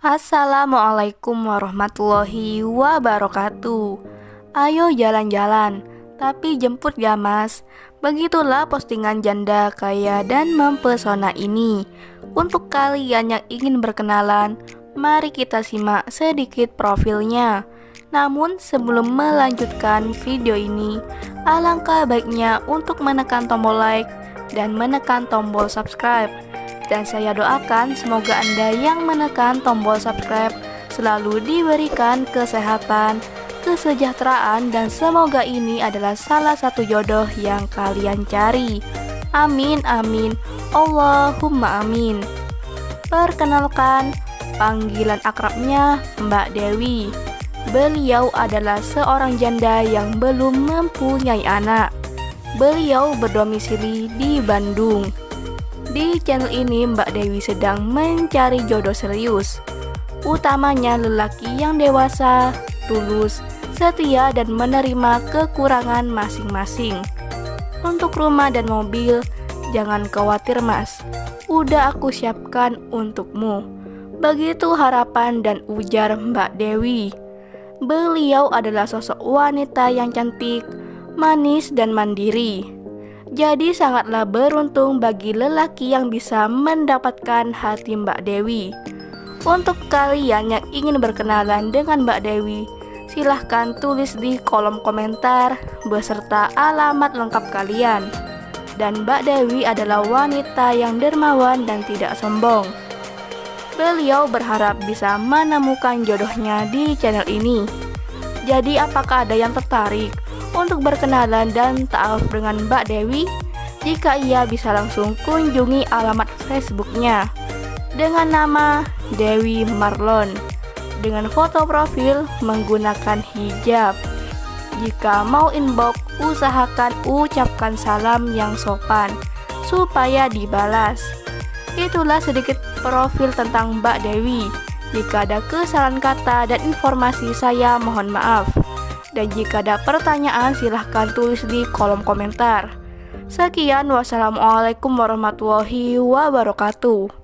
Assalamualaikum warahmatullahi wabarakatuh. Ayo jalan-jalan, tapi jemput ya mas. Begitulah postingan janda kaya dan mempesona ini. Untuk kalian yang ingin berkenalan, mari kita simak sedikit profilnya. Namun sebelum melanjutkan video ini, alangkah baiknya untuk menekan tombol like dan menekan tombol subscribe. Dan saya doakan semoga Anda yang menekan tombol subscribe selalu diberikan kesehatan, kesejahteraan, dan semoga ini adalah salah satu jodoh yang kalian cari. Amin amin, Allahumma amin. Perkenalkan, panggilan akrabnya Mbak Dewi. Beliau adalah seorang janda yang belum mempunyai anak. Beliau berdomisili di Bandung. Di channel ini Mbak Dewi sedang mencari jodoh serius, utamanya lelaki yang dewasa, tulus, setia, dan menerima kekurangan masing-masing. Untuk rumah dan mobil, jangan khawatir mas, udah aku siapkan untukmu. Begitu harapan dan ujar Mbak Dewi. Beliau adalah sosok wanita yang cantik, manis, dan mandiri. Jadi sangatlah beruntung bagi lelaki yang bisa mendapatkan hati Mbak Dewi. Untuk kalian yang ingin berkenalan dengan Mbak Dewi, silahkan tulis di kolom komentar beserta alamat lengkap kalian. Dan Mbak Dewi adalah wanita yang dermawan dan tidak sombong. Beliau berharap bisa menemukan jodohnya di channel ini. Jadi apakah ada yang tertarik untuk berkenalan dan ta'aruf dengan Mbak Dewi? Jika iya, bisa langsung kunjungi alamat Facebooknya dengan nama Dewi Marlon dengan foto profil menggunakan hijab. Jika mau inbox, usahakan ucapkan salam yang sopan supaya dibalas. Itulah sedikit profil tentang Mbak Dewi. Jika ada kesalahan kata dan informasi, saya mohon maaf. Dan jika ada pertanyaan, silahkan tulis di kolom komentar. Sekian, wassalamualaikum warahmatullahi wabarakatuh.